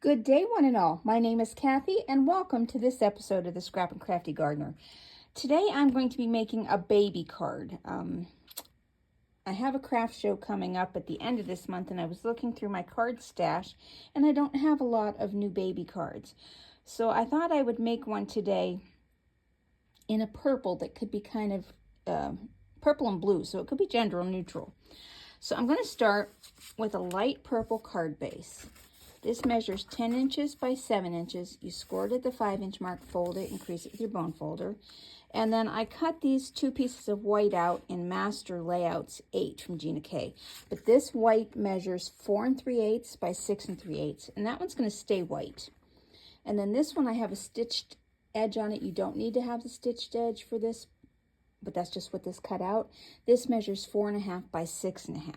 Good day, one and all. My name is Kathy, and welcome to this episode of the Scrap and Crafty Gardener. Today, I'm going to be making a baby card. I have a craft show coming up at the end of this month, and I was looking through my card stash, and I don't have a lot of new baby cards. So I thought I would make one today in a purple that could be kind of purple and blue, so it could be gender neutral. So I'm going to start with a light purple card base. This measures 10 inches by 7 inches. You score it at the 5-inch mark, fold it, increase it with your bone folder. And then I cut these two pieces of white out in Master Layouts 8 from GinaK. But this white measures 4 3/8 by 6 3/8. And that one's going to stay white. And then this one, I have a stitched edge on it. You don't need to have the stitched edge for this, but that's just what this cut out. This measures 4 1/2 by 6 1/2.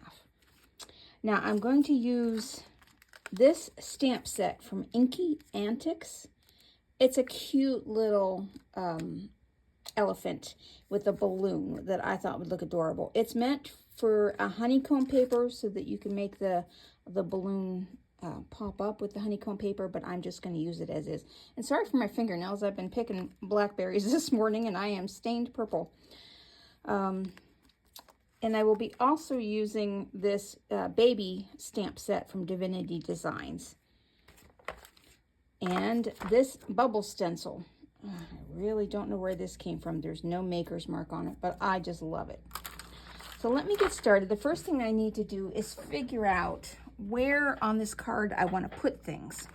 Now I'm going to use this stamp set from Inky, Antics. It's a cute little elephant with a balloon that I thought would look adorable. It's meant for a honeycomb paper so that you can make the balloon pop up with the honeycomb paper, but I'm just going to use it as is. And sorry for my fingernails. I've been picking blackberries this morning and I am stained purple. And I will be also using this baby stamp set from Divinity Designs. And this bubble stencil. I really don't know where this came from. There's no maker's mark on it, but I just love it. So let me get started. The first thing I need to do is figure out where on this card I want to put things.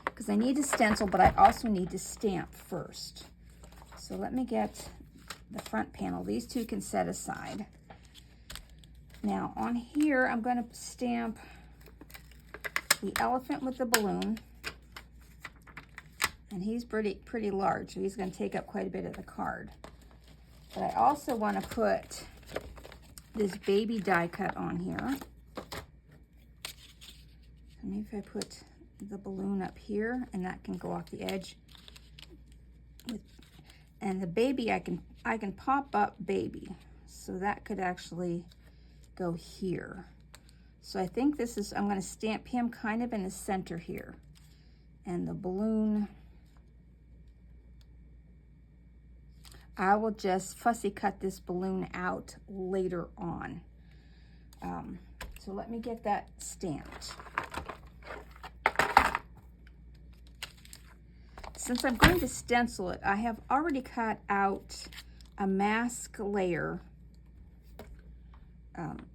Because I need to stencil, but I also need to stamp first. So let me get the front panel. These two can set aside. Now on here, I'm going to stamp the elephant with the balloon. And he's pretty large, so he's going to take up quite a bit of the card. But I also want to put this baby die cut on here. So maybe if I put the balloon up here, and that can go off the edge. And the baby, I can pop up baby, so that could actually go here. So I think this is, I'm going to stamp him kind of in the center here. And the balloon, I will just fussy cut this balloon out later on. So let me get that stamped. Since I'm going to stencil it, I have already cut out a mask layer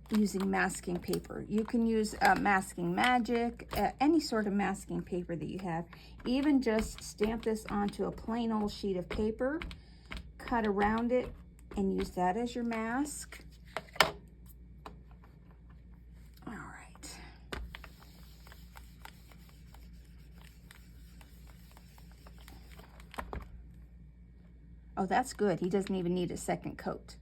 using masking paper. You can use Masking Magic, any sort of masking paper that you have. Even just stamp this onto a plain old sheet of paper, cut around it, and use that as your mask. All right. Oh, that's good. He doesn't even need a second coat.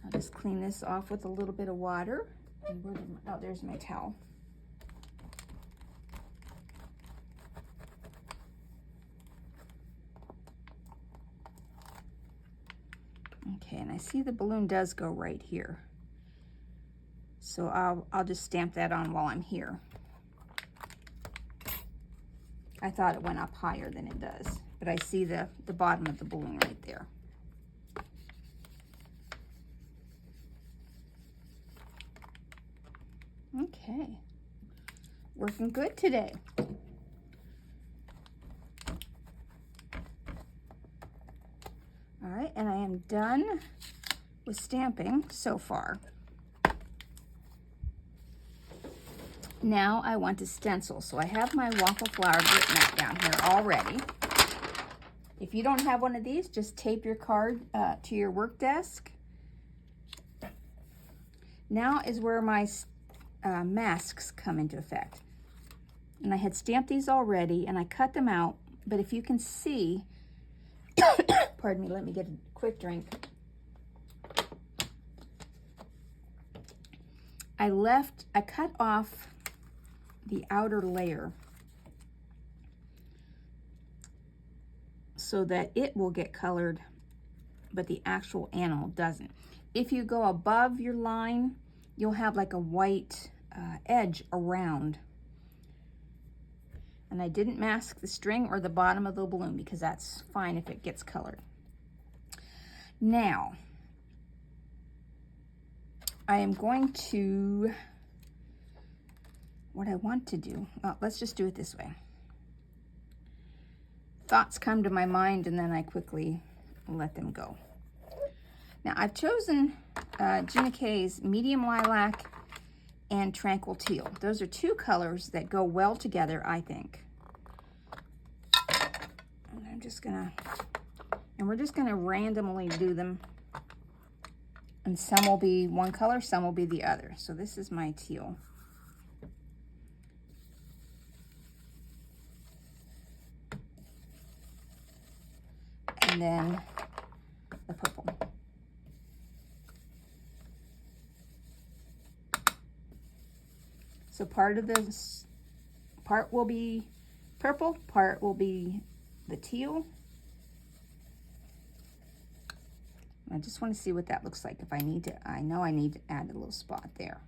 I'll just clean this off with a little bit of water. And oh, there's my towel. Okay, and I see the balloon does go right here. So I'll just stamp that on while I'm here. I thought it went up higher than it does, but I see the bottom of the balloon right there. Okay, working good today. All right, and I am done with stamping so far. Now I want to stencil. So I have my waffle flower grit mat down here already. If you don't have one of these, just tape your card to your work desk. Now is where my masks come into effect. And I had stamped these already and I cut them out, but if you can see, pardon me, let me get a quick drink. I cut off the outer layer so that it will get colored, but the actual animal doesn't. If you go above your line, you'll have like a white edge around. And I didn't mask the string or the bottom of the balloon because that's fine if it gets colored. Now, I am going to, what I want to do, well, let's just do it this way. Thoughts come to my mind and then I quickly let them go. Now I've chosen GinaK's Medium Lilac and Tranquil Teal. Those are two colors that go well together, I think. And I'm just gonna, and we're just gonna randomly do them. And some will be one color, some will be the other. So this is my teal. And then the purple. So part of this, part will be purple, part will be the teal. I just want to see what that looks like. If I need to, I know I need to add a little spot there.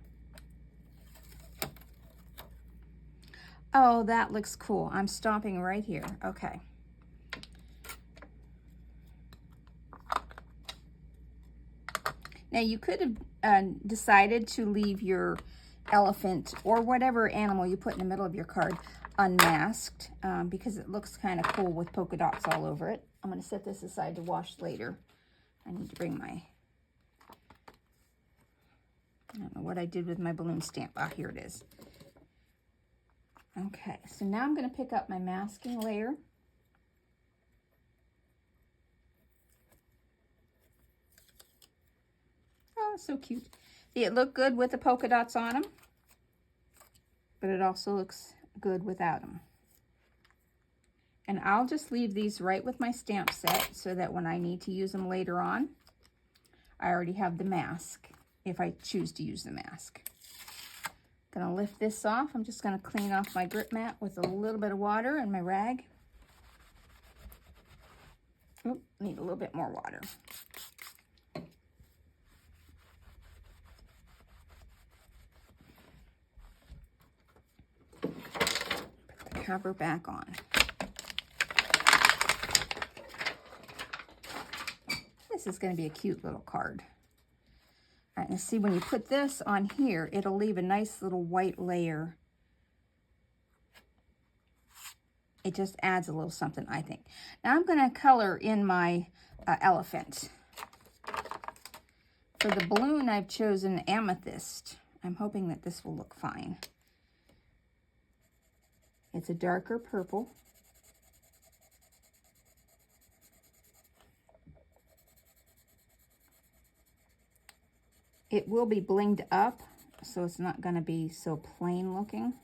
Oh, that looks cool. I'm stopping right here. Okay. Now you could have decided to leave your elephant or whatever animal you put in the middle of your card unmasked because it looks kind of cool with polka dots all over it. I'm going to set this aside to wash later. I need to bring my, I don't know what I did with my balloon stamp. Ah, here it is. Okay, so now I'm going to pick up my masking layer. Oh, so cute. See, it looked good with the polka dots on them, but it also looks good without them. And I'll just leave these right with my stamp set so that when I need to use them later on, I already have the mask, if I choose to use the mask. Gonna lift this off. I'm just gonna clean off my grip mat with a little bit of water and my rag. Oop, need a little bit more water. Put the cover back on. This is going to be a cute little card. All right, and see, when you put this on here, it'll leave a nice little white layer. It just adds a little something, I think. Now I'm going to color in my elephant. For the balloon, I've chosen Amethyst. I'm hoping that this will look fine. It's a darker purple. It will be blinged up, so it's not going to be so plain looking.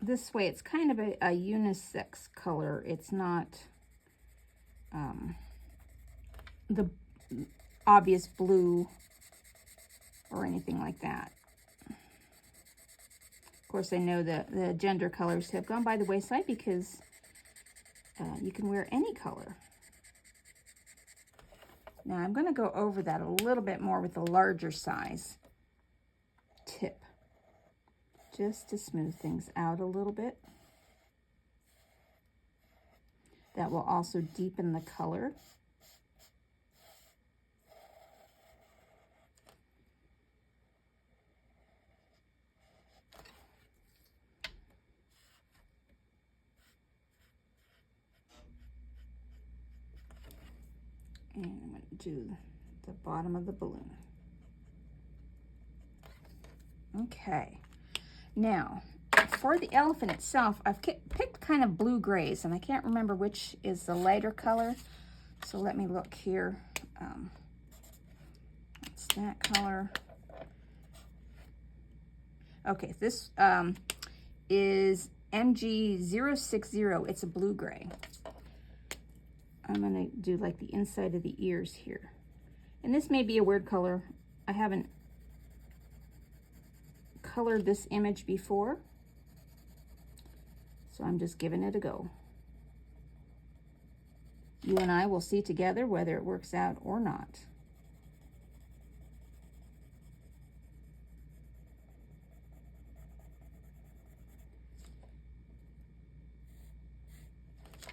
This way, it's kind of a unisex color. It's not the obvious blue or anything like that. Of course, I know that the gender colors have gone by the wayside because you can wear any color. Now, I'm going to go over that a little bit more with a larger size tip, just to smooth things out a little bit. That will also deepen the color. And I'm going to do the bottom of the balloon. Okay. Now, for the elephant itself, I've picked kind of blue grays, and I can't remember which is the lighter color. So let me look here. It's that color. Okay, this is MG060. It's a blue-gray. I'm gonna do like the inside of the ears here. And this may be a weird color. I haven't colored this image before, so I'm just giving it a go. You and I will see together whether it works out or not.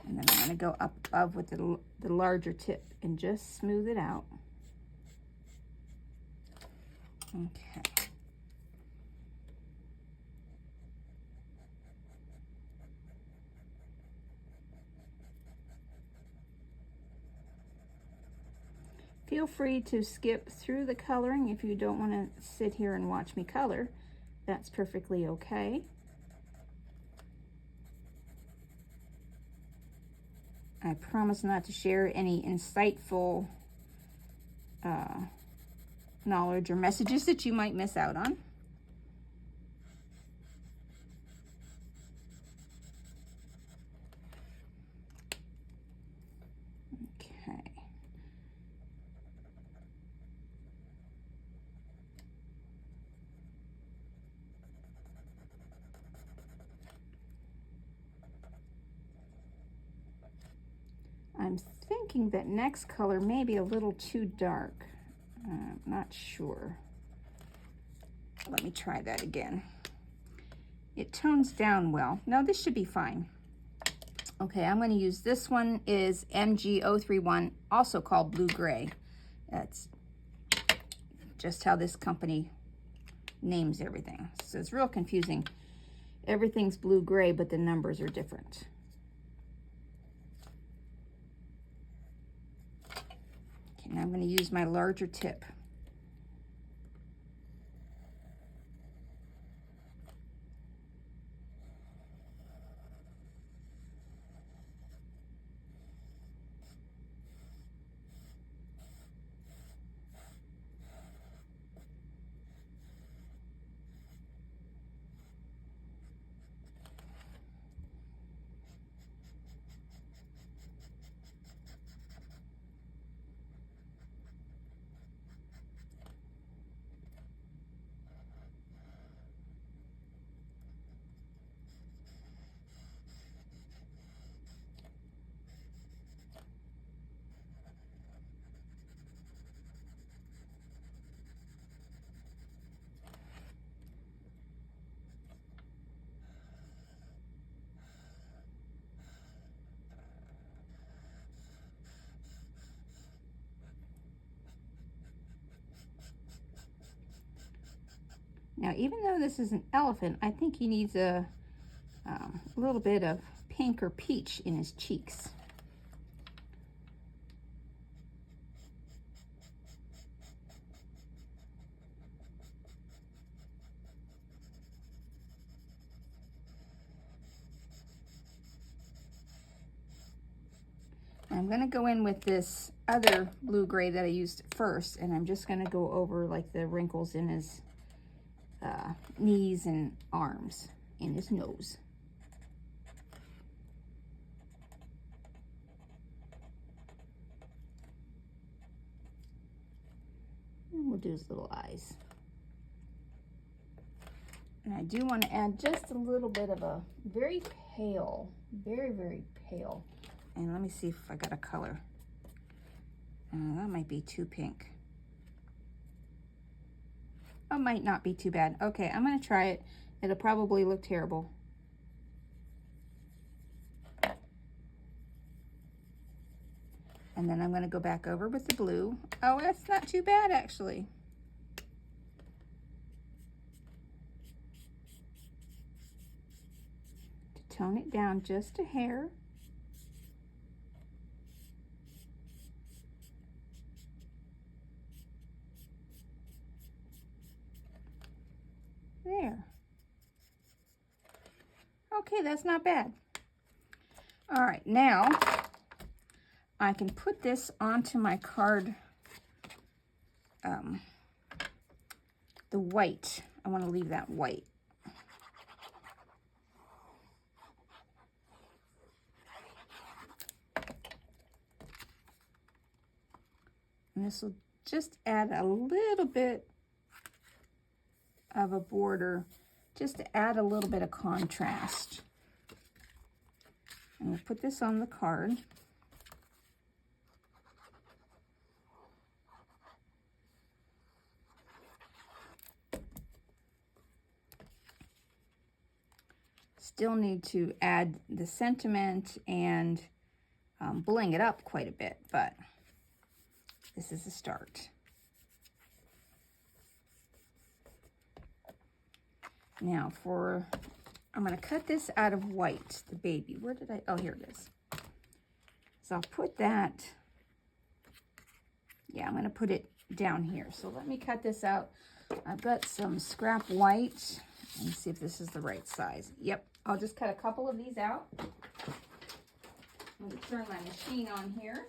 And then I'm going to go up above with the larger tip and just smooth it out. Okay. Feel free to skip through the coloring if you don't want to sit here and watch me color. That's perfectly okay. I promise not to share any insightful knowledge or messages that you might miss out on. Okay. I'm thinking that next color may be a little too dark. Not sure. Let me try that again. It tones down well. No, this should be fine. Okay, I'm going to use this one is MG031, also called blue gray. That's just how this company names everything. So it's real confusing. Everything's blue gray, but the numbers are different. Okay, now I'm going to use my larger tip. Now, even though this is an elephant, I think he needs a little bit of pink or peach in his cheeks. I'm going to go in with this other blue gray that I used first, and I'm just going to go over like the wrinkles in his knees and arms, in his nose. And we'll do his little eyes. And I do want to add just a little bit of a very pale, very, very pale. And let me see if I got a color. That might be too pink. It might not be too bad. Okay, I'm going to try it. It'll probably look terrible. And then I'm going to go back over with the blue. Oh, that's not too bad, actually. To tone it down just a hair. There. Okay, that's not bad. All right, now I can put this onto my card, the white. I want to leave that white And this will just add a little bit of a border, just to add a little bit of contrast. And we'll put this on the card. Still need to add the sentiment and bling it up quite a bit, but this is a start. Now I'm going to cut this out of white, the baby. Where did oh, here it is. So I'll put that, yeah, I'm going to put it down here. So let me cut this out. I've got some scrap white. Let me see if this is the right size. Yep, I'll just cut a couple of these out. I'm going to turn my machine on here.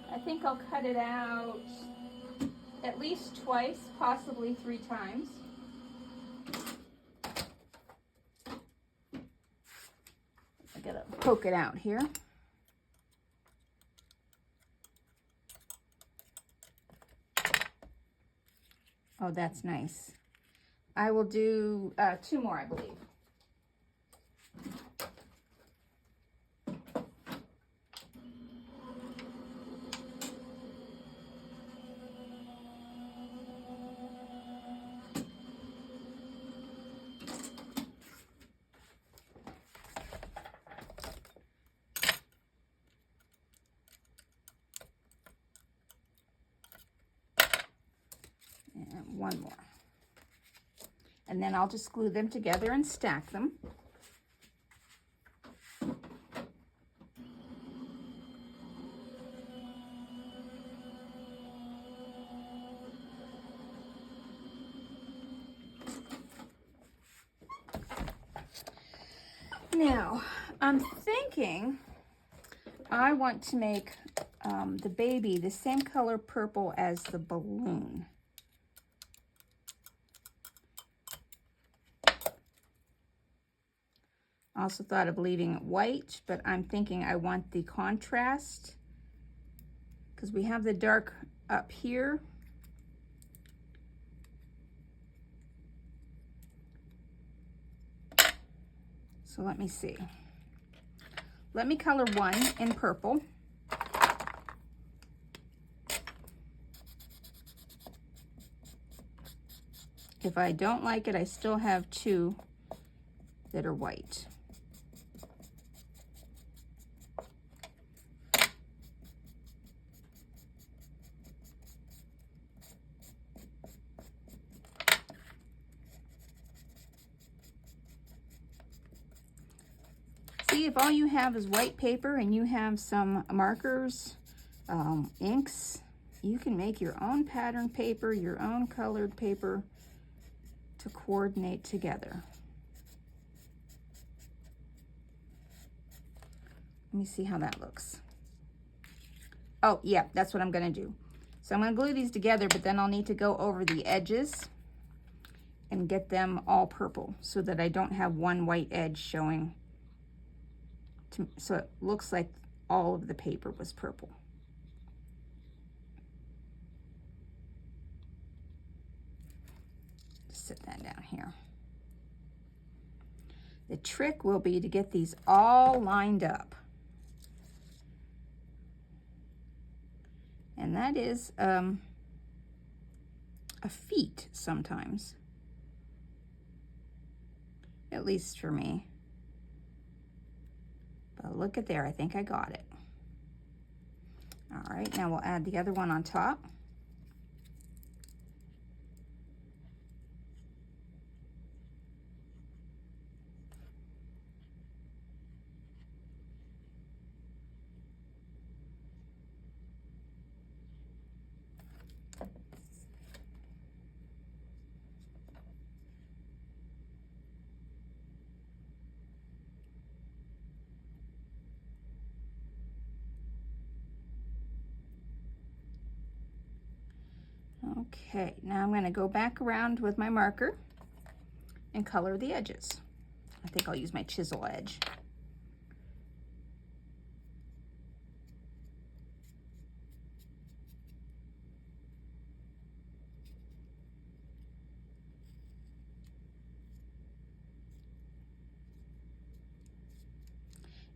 I think I'll cut it out at least twice, possibly 3 times. I gotta poke it out here. Oh, that's nice. I will do 2 more, I believe. And 1 more. And then I'll just glue them together and stack them. Now, I'm thinking I want to make the baby the same color purple as the balloon. I also thought of leaving it white, but I'm thinking I want the contrast because we have the dark up here. So let me see. Let me color 1 in purple. If I don't like it, I still have 2 that are white. See, if all you have is white paper and you have some markers, inks, you can make your own pattern paper, your own colored paper to coordinate together. Let me see how that looks. Oh, yeah, that's what I'm going to do. So I'm going to glue these together, but then I'll need to go over the edges and get them all purple so that I don't have one white edge showing. So it looks like all of the paper was purple. Just set that down here. The trick will be to get these all lined up. And that is a feat sometimes, at least for me. But look at there, I think I got it. All right, now we'll add the other one on top. Okay, now I'm going to go back around with my marker and color the edges. I think I'll use my chisel edge.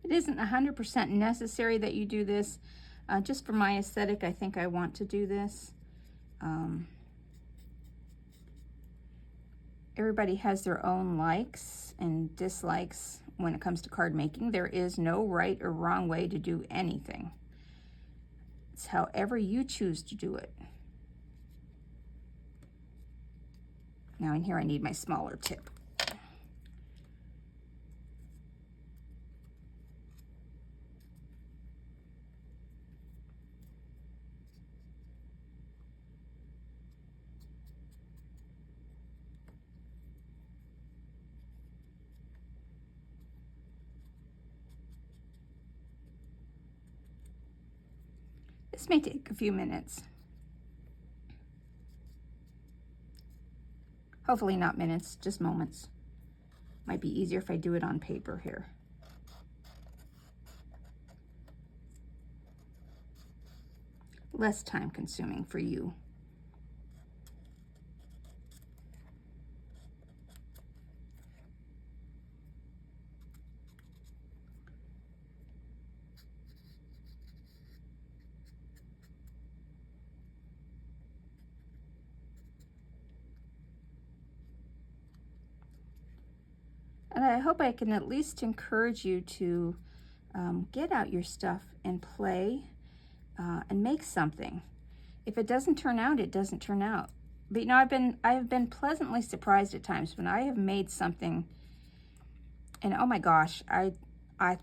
It isn't 100% necessary that you do this. Just for my aesthetic, I think I want to do this. Everybody has their own likes and dislikes when it comes to card making. There is no right or wrong way to do anything. It's however you choose to do it. Now in here I need my smaller tip. This may take a few minutes. Hopefully not minutes, just moments. Might be easier if I do it on paper here. Less time consuming for you. And I hope I can at least encourage you to get out your stuff and play and make something. If it doesn't turn out, it doesn't turn out. But you know, I have been pleasantly surprised at times when I have made something and oh my gosh, I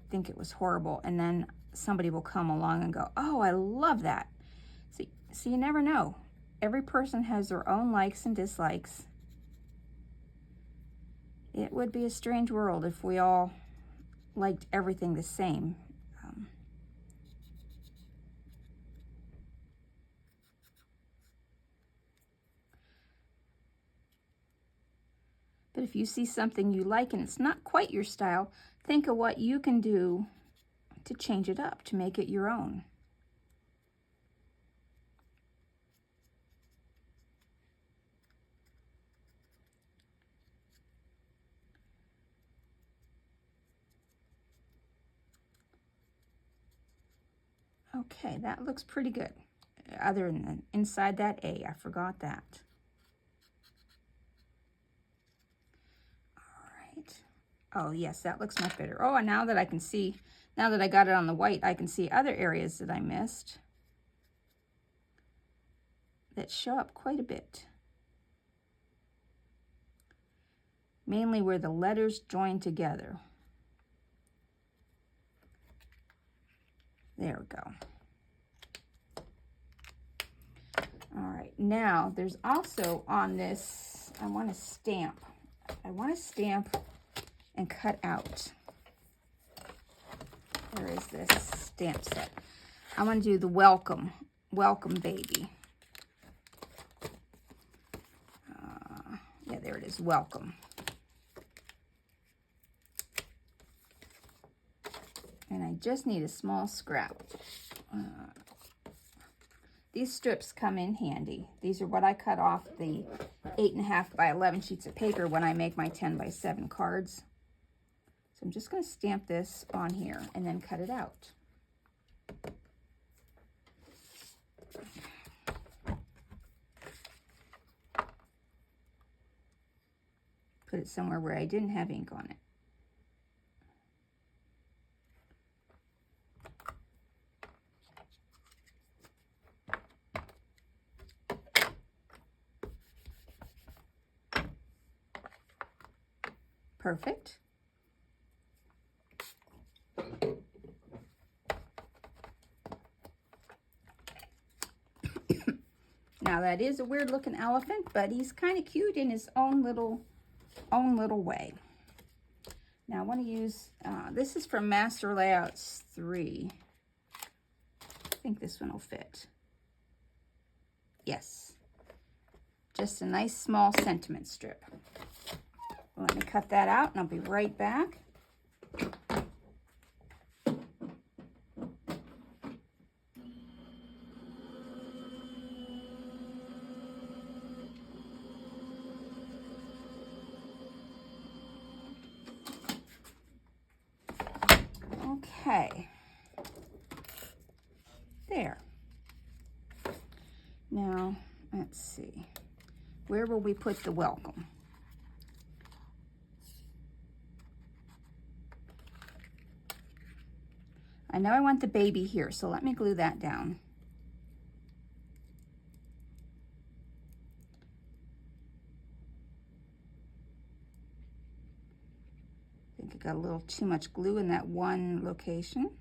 think it was horrible, and then somebody will come along and go, oh, I love that. So you never know. Every person has their own likes and dislikes. It would be a strange world if we all liked everything the same. But if you see something you like and it's not quite your style, think of what you can do to change it up, to make it your own. Okay, that looks pretty good. Other than inside that A, I forgot that. All right. Oh yes, that looks much better. Oh, and now that I can see, now that I got it on the white, I can see other areas that I missed that show up quite a bit. Mainly where the letters join together. There we go. All right, now there's also on this, I want to stamp. I want to stamp and cut out. There is this stamp set. I want to do the welcome baby. Yeah, there it is, welcome. And I just need a small scrap. These strips come in handy. These are what I cut off the 8.5 by 11 sheets of paper when I make my 10 by 7 cards. So I'm just going to stamp this on here and then cut it out. Put it somewhere where I didn't have ink on it. Perfect. Now that is a weird looking elephant, but he's kind of cute in his own little way. Now I want to use, this is from Master Layouts 3. I think this one will fit. Yes. Just a nice small sentiment strip. Let me cut that out and I'll be right back. Okay, there. Now, let's see. Where will we put the welcome? I know I want the baby here, so let me glue that down. I think I got a little too much glue in that one location.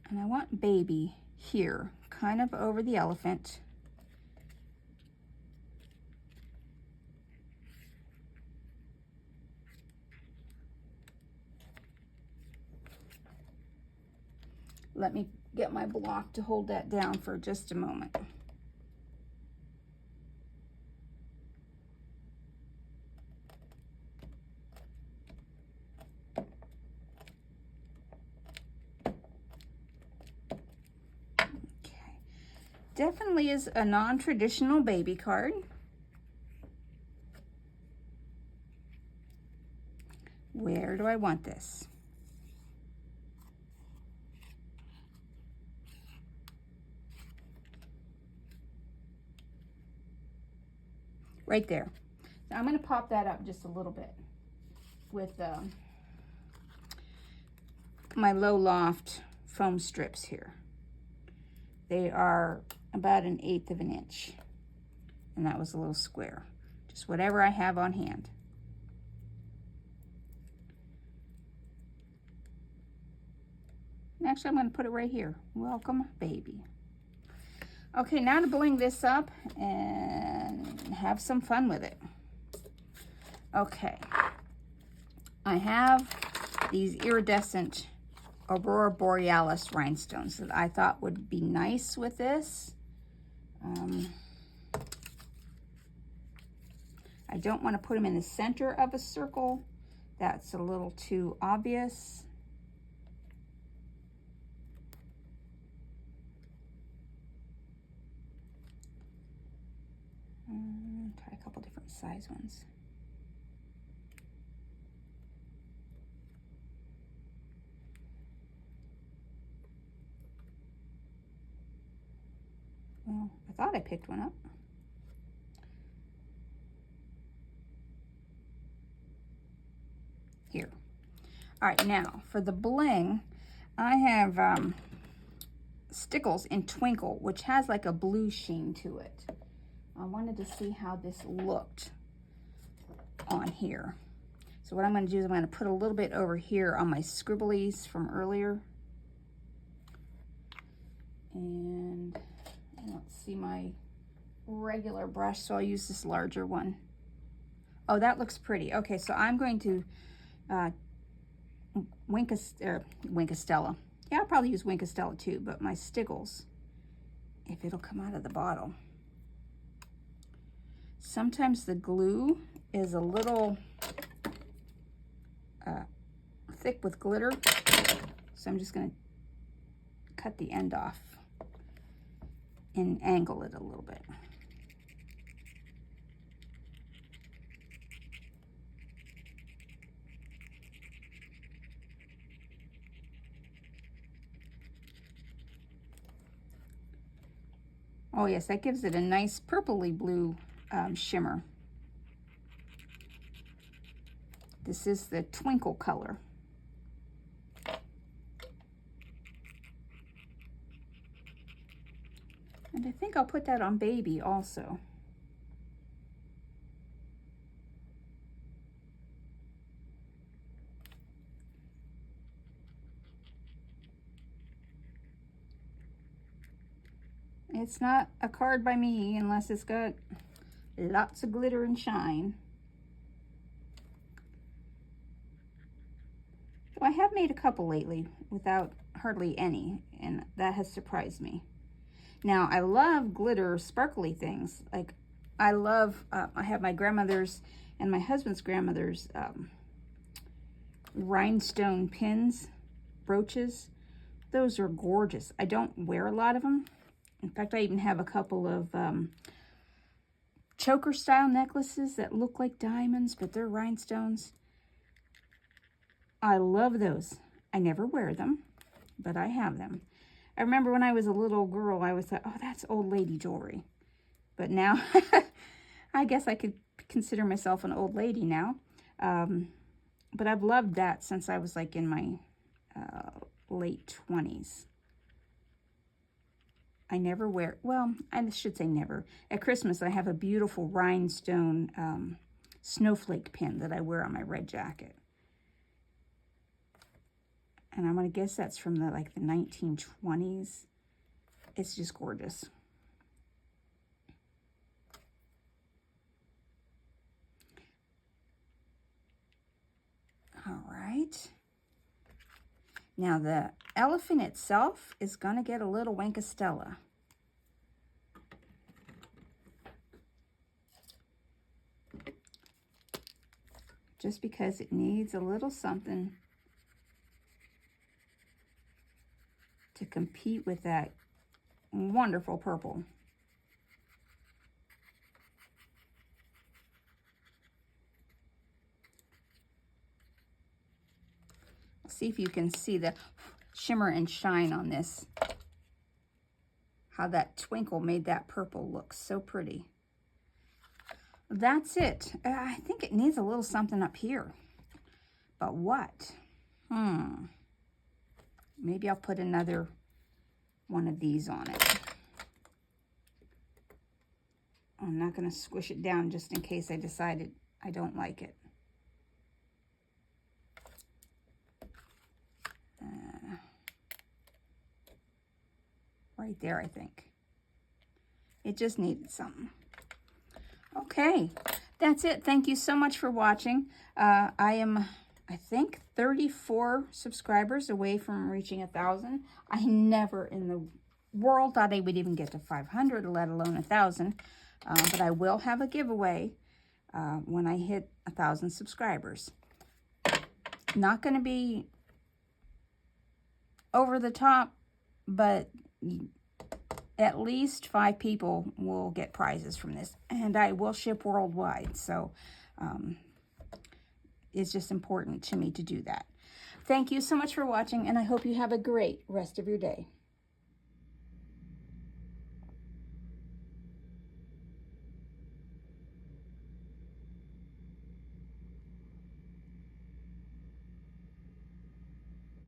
And I want baby here, kind of over the elephant. Let me get my block to hold that down for just a moment. Definitely is a non-traditional baby card. Where do I want this? Right there. Now I'm going to pop that up just a little bit with my low loft foam strips here. They are about 1/8 of an inch, and that was a little square. Just whatever I have on hand. And actually, I'm going to put it right here. Welcome, baby. Okay, now to bling this up and have some fun with it. Okay, I have these iridescent aurora borealis rhinestones that I thought would be nice with this. I don't want to put them in the center of a circle. That's a little too obvious. Try a couple different size ones. Well, I thought I picked one up. Here. All right, now for the bling, I have Stickles in Twinkle, which has like a blue sheen to it. I wanted to see how this looked on here. So what I'm going to do is I'm going to put a little bit over here on my scribblies from earlier. And I don't see my regular brush, so I'll use this larger one. Oh, that looks pretty. Okay, so I'm going to Winkastella. Yeah, I'll probably use Winkastella too, but my Stickles, if it'll come out of the bottle. Sometimes the glue is a little thick with glitter, so I'm just going to cut the end off and angle it a little bit. Oh yes, that gives it a nice purpley blue shimmer. This is the Twinkle color. And I think I'll put that on baby also. It's not a card by me unless it's got lots of glitter and shine. So I have made a couple lately without hardly any, and that has surprised me. Now, I love glitter sparkly things. Like, I love, I have my grandmother's and my husband's grandmother's rhinestone pins, brooches. Those are gorgeous. I don't wear a lot of them. In fact, I even have a couple of choker style necklaces that look like diamonds, but they're rhinestones. I love those. I never wear them, but I have them. I remember when I was a little girl, I always thought, oh, that's old lady jewelry. But now, I guess I could consider myself an old lady now. But I've loved that since I was like in my late 20s. I never wear, well, I should say never. At Christmas, I have a beautiful rhinestone snowflake pin that I wear on my red jacket. And I'm going to guess that's from the 1920s. It's just gorgeous. All right. Now the elephant itself is going to get a little Winkastella. Just because it needs a little something to compete with that wonderful purple. See if you can see the shimmer and shine on this. How that twinkle made that purple look so pretty. That's it. I think it needs a little something up here. But what? Maybe I'll put another one of these on it. I'm not going to squish it down just in case I decided I don't like it. Right there, I think. It just needed something. Okay, that's it. Thank you so much for watching. I am, I think, 34 subscribers away from reaching 1,000. I never in the world thought I would even get to 500, let alone 1,000. But I will have a giveaway when I hit 1,000 subscribers. Not going to be over the top, but at least 5 people will get prizes from this, and I will ship worldwide. So it's just important to me to do that. Thank you so much for watching, and I hope you have a great rest of your day.